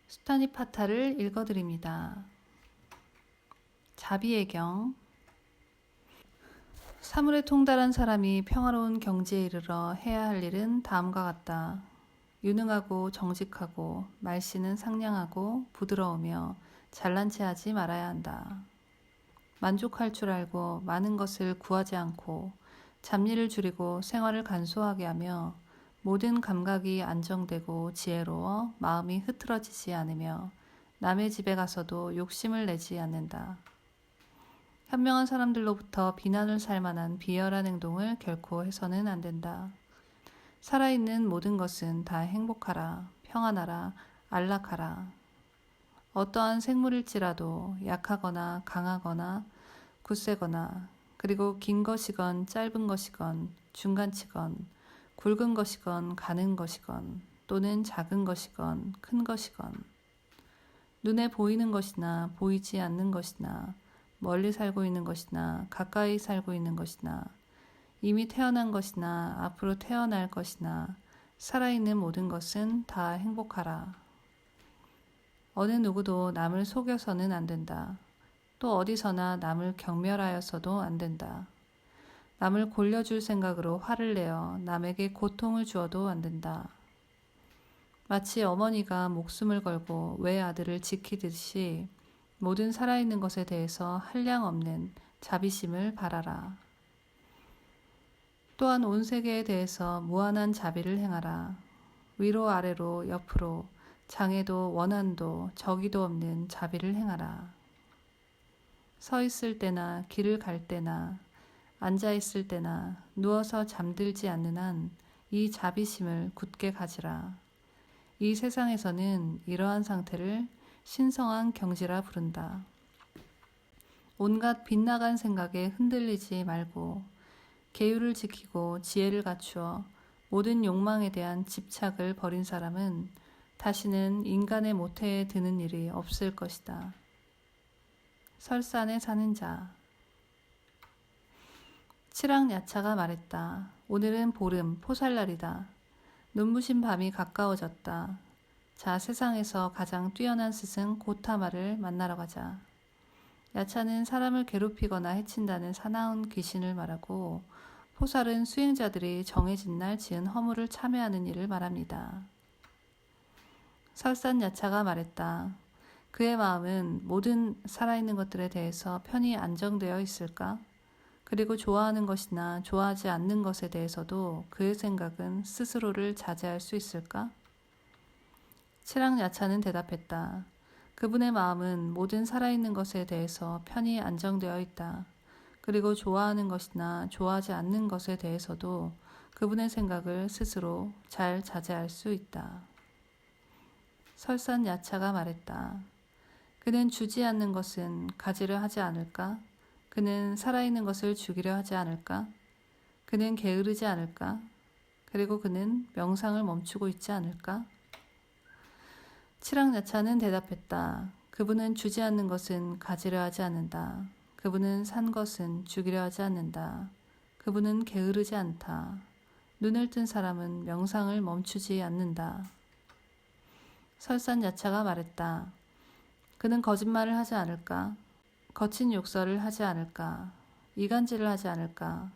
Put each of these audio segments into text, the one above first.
수타니파타를 읽어드립니다. 자비의 경. 사물에 통달한 사람이 평화로운 경지에 이르러 해야 할 일은 다음과 같다. 유능하고 정직하고 말씨는 상냥하고 부드러우며 잘난 체 하지 말아야 한다. 만족할 줄 알고 많은 것을 구하지 않고 잡일을 줄이고 생활을 간소하게 하며 모든 감각이 안정되고 지혜로워 마음이 흐트러지지 않으며 남의 집에 가서도 욕심을 내지 않는다. 현명한 사람들로부터 비난을 살 만한 비열한 행동을 결코 해서는 안 된다. 살아있는 모든 것은 다 행복하라, 평안하라, 안락하라. 어떠한 생물일지라도 약하거나 강하거나 굳세거나 그리고 긴 것이건 짧은 것이건 중간치건 굵은 것이건 가는 것이건 또는 작은 것이건 큰 것이건 눈에 보이는 것이나 보이지 않는 것이나 멀리 살고 있는 것이나 가까이 살고 있는 것이나 이미 태어난 것이나 앞으로 태어날 것이나 살아있는 모든 것은 다 행복하라. 어느 누구도 남을 속여서는 안 된다. 또 어디서나 남을 경멸하여서도 안 된다. 남을 골려줄 생각으로 화를 내어 남에게 고통을 주어도 안 된다. 마치 어머니가 목숨을 걸고 외아들을 지키듯이 모든 살아있는 것에 대해서 한량없는 자비심을 바라라. 또한 온 세계에 대해서 무한한 자비를 행하라. 위로 아래로 옆으로 장애도 원한도 저기도 없는 자비를 행하라. 서 있을 때나 길을 갈 때나 앉아 있을 때나 누워서 잠들지 않는 한 이 자비심을 굳게 가지라. 이 세상에서는 이러한 상태를 신성한 경지라 부른다. 온갖 빗나간 생각에 흔들리지 말고 계율을 지키고 지혜를 갖추어 모든 욕망에 대한 집착을 버린 사람은 다시는 인간의 모태에 드는 일이 없을 것이다. 설산에 사는 자. 칠학야차가 말했다. 오늘은 보름, 포살날이다. 눈부신 밤이 가까워졌다. 자, 세상에서 가장 뛰어난 스승 고타마를 만나러 가자. 야차는 사람을 괴롭히거나 해친다는 사나운 귀신을 말하고 포살은 수행자들이 정해진 날 지은 허물을 참회하는 일을 말합니다. 설산야차가 말했다. 그의 마음은 모든 살아있는 것들에 대해서 편히 안정되어 있을까? 그리고 좋아하는 것이나 좋아하지 않는 것에 대해서도 그의 생각은 스스로를 자제할 수 있을까? 칠학야차는 대답했다. 그분의 마음은 모든 살아있는 것에 대해서 편히 안정되어 있다. 그리고 좋아하는 것이나 좋아하지 않는 것에 대해서도 그분의 생각을 스스로 잘 자제할 수 있다. 설산야차가 말했다. 그는 주지 않는 것은 가지려 하지 않을까? 그는 살아있는 것을 죽이려 하지 않을까? 그는 게으르지 않을까? 그리고 그는 명상을 멈추고 있지 않을까? 칠학야차는 대답했다. 그분은 주지 않는 것은 가지려 하지 않는다. 그분은 산 것은 죽이려 하지 않는다. 그분은 게으르지 않다. 눈을 뜬 사람은 명상을 멈추지 않는다. 설산야차가 말했다. 그는 거짓말을 하지 않을까? 거친 욕설을 하지 않을까? 이간질을 하지 않을까?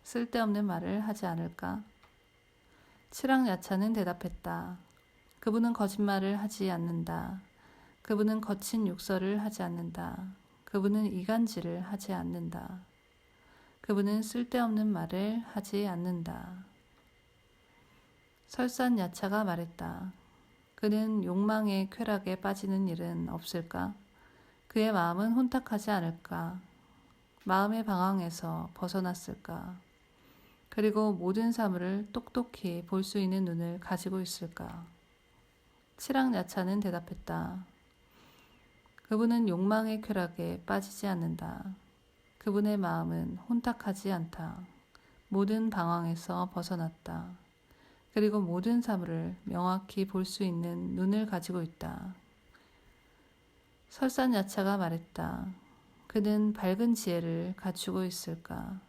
쓸데없는 말을 하지 않을까? 칠학야차는 대답했다. 그분은 거짓말을 하지 않는다. 그분은 거친 욕설을 하지 않는다. 그분은 이간질을 하지 않는다. 그분은 쓸데없는 말을 하지 않는다. 설산야차가 말했다. 그는 욕망의 쾌락에 빠지는 일은 없을까? 그의 마음은 혼탁하지 않을까? 마음의 방황에서 벗어났을까? 그리고 모든 사물을 똑똑히 볼 수 있는 눈을 가지고 있을까? 칠학야차는 대답했다. 그분은 욕망의 쾌락에 빠지지 않는다. 그분의 마음은 혼탁하지 않다. 모든 방황에서 벗어났다. 그리고 모든 사물을 명확히 볼 수 있는 눈을 가지고 있다. 설산야차가 말했다. 그는 밝은 지혜를 갖추고 있을까?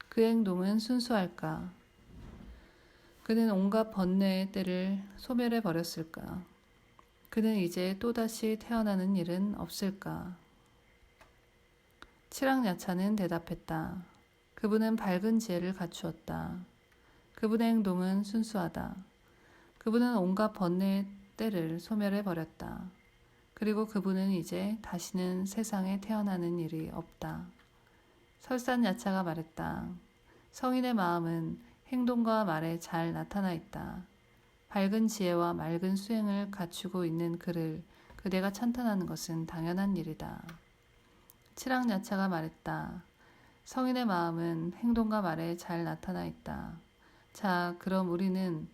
그 행동은 순수할까? 그는 온갖 번뇌의 때를 소멸해 버렸을까? 그는 이제 또다시 태어나는 일은 없을까? 칠학야차는 대답했다. 그분은 밝은 지혜를 갖추었다. 그분의 행동은 순수하다. 그분은 온갖 번뇌의 때를 소멸해버렸다. 그리고 그분은 이제 다시는 세상에 태어나는 일이 없다. 설산야차가 말했다. 성인의 마음은 행동과 말에 잘 나타나 있다. 밝은 지혜와 맑은 수행을 갖추고 있는 그를 그대가 찬탄하는 것은 당연한 일이다. 칠학야차가 말했다. 성인의 마음은 행동과 말에 잘 나타나 있다. 자, 그럼 우리는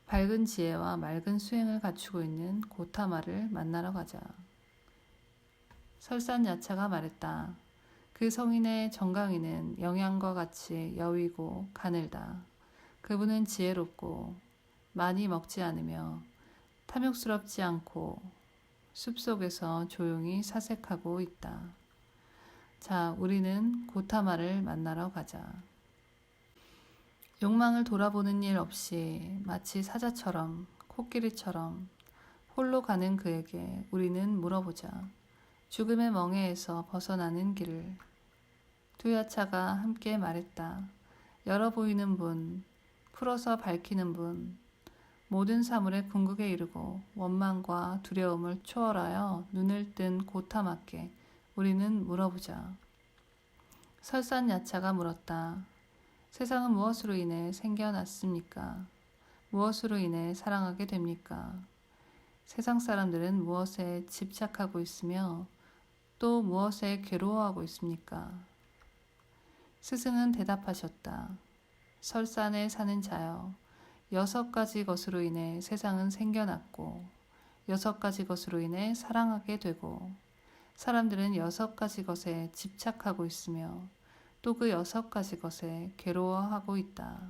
밝은 지혜와 맑은 수행을 갖추고 있는 고타마를 만나러 가자. 설산야차가 말했다. 그 성인의 정강이는 영양과 같이 여위고 가늘다. 그분은 지혜롭고 많이 먹지 않으며 탐욕스럽지 않고 숲속에서 조용히 사색하고 있다. 자, 우리는 고타마를 만나러 가자. 욕망을 돌아보는 일 없이 마치 사자처럼 코끼리처럼 홀로 가는 그에게 우리는 물어보자. 죽음의 멍에에서 벗어나는 길을. 두 야차가 함께 말했다. 열어 보이는 분, 풀어서 밝히는 분, 모든 사물의 궁극에 이르고 원망과 두려움을 초월하여 눈을 뜬 고타마께 우리는 물어보자. 설산야차가 물었다. 세상은 무엇으로 인해 생겨났습니까? 무엇으로 인해 사랑하게 됩니까? 세상 사람들은 무엇에 집착하고 있으며 또 무엇에 괴로워하고 있습니까? 스승은 대답하셨다. 설산에 사는 자여, 6가지 것으로 인해 세상은 생겨났고 6가지 것으로 인해 사랑하게 되고 사람들은 6가지 것에 집착하고 있으며 또 그 6가지 것에 괴로워하고 있다.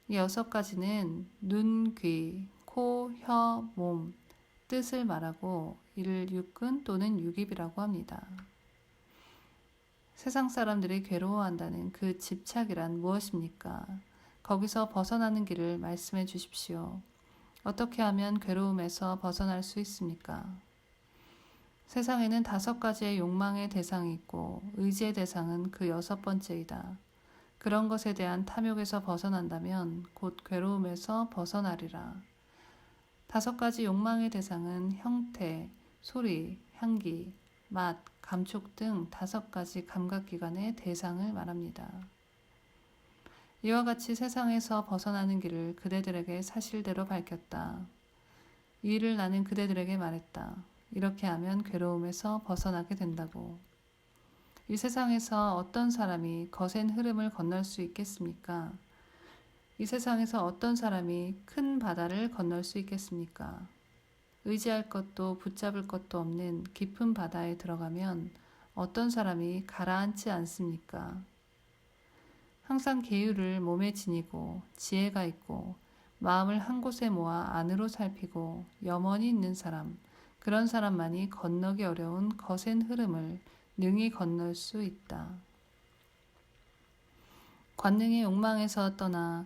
이 6가지는 눈, 귀, 코, 혀, 몸, 뜻을 말하고 이를 육근 또는 육입이라고 합니다. 세상 사람들이 괴로워한다는 그 집착이란 무엇입니까? 거기서 벗어나는 길을 말씀해 주십시오. 어떻게 하면 괴로움에서 벗어날 수 있습니까? 세상에는 5가지의 욕망의 대상이 있고 의지의 대상은 그 6번째이다. 그런 것에 대한 탐욕에서 벗어난다면 곧 괴로움에서 벗어나리라. 5가지 욕망의 대상은 형태, 소리, 향기, 맛, 감촉 등 5가지 감각기관의 대상을 말합니다. 이와 같이 세상에서 벗어나는 길을 그대들에게 사실대로 밝혔다. 이 일을 나는 그대들에게 말했다. 이렇게 하면 괴로움에서 벗어나게 된다고. 이 세상에서 어떤 사람이 거센 흐름을 건널 수 있겠습니까? 이 세상에서 어떤 사람이 큰 바다를 건널 수 있겠습니까? 의지할 것도 붙잡을 것도 없는 깊은 바다에 들어가면 어떤 사람이 가라앉지 않습니까? 항상 계율을 몸에 지니고 지혜가 있고 마음을 한 곳에 모아 안으로 살피고 염원이 있는 사람, 그런 사람만이 건너기 어려운 거센 흐름을 능히 건널 수 있다. 관능의 욕망에서 떠나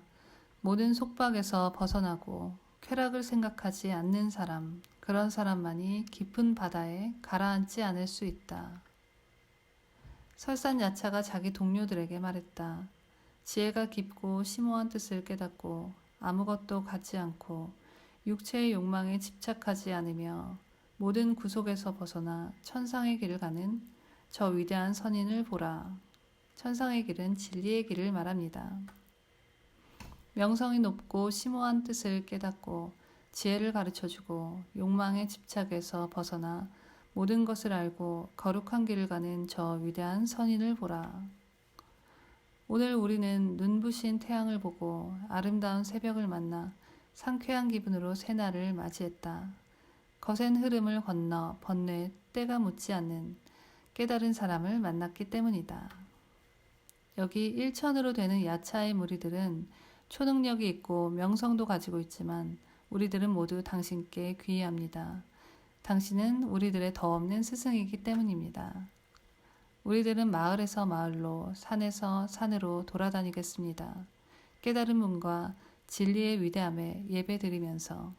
모든 속박에서 벗어나고 쾌락을 생각하지 않는 사람, 그런 사람만이 깊은 바다에 가라앉지 않을 수 있다. 설산야차가 자기 동료들에게 말했다. 지혜가 깊고 심오한 뜻을 깨닫고 아무것도 갖지 않고 육체의 욕망에 집착하지 않으며 모든 구속에서 벗어나 천상의 길을 가는 저 위대한 선인을 보라. 천상의 길은 진리의 길을 말합니다. 명성이 높고 심오한 뜻을 깨닫고 지혜를 가르쳐주고 욕망의 집착에서 벗어나 모든 것을 알고 거룩한 길을 가는 저 위대한 선인을 보라. 오늘 우리는 눈부신 태양을 보고 아름다운 새벽을 만나 상쾌한 기분으로 새날을 맞이했다. 거센 흐름을 건너 번뇌에 때가 묻지 않는 깨달은 사람을 만났기 때문이다. 여기 1천으로 되는 야차의 무리들은 초능력이 있고 명성도 가지고 있지만 우리들은 모두 당신께 귀의합니다. 당신은 우리들의 더없는 스승이기 때문입니다. 우리들은 마을에서 마을로 산에서 산으로 돌아다니겠습니다. 깨달은 분과 진리의 위대함에 예배드리면서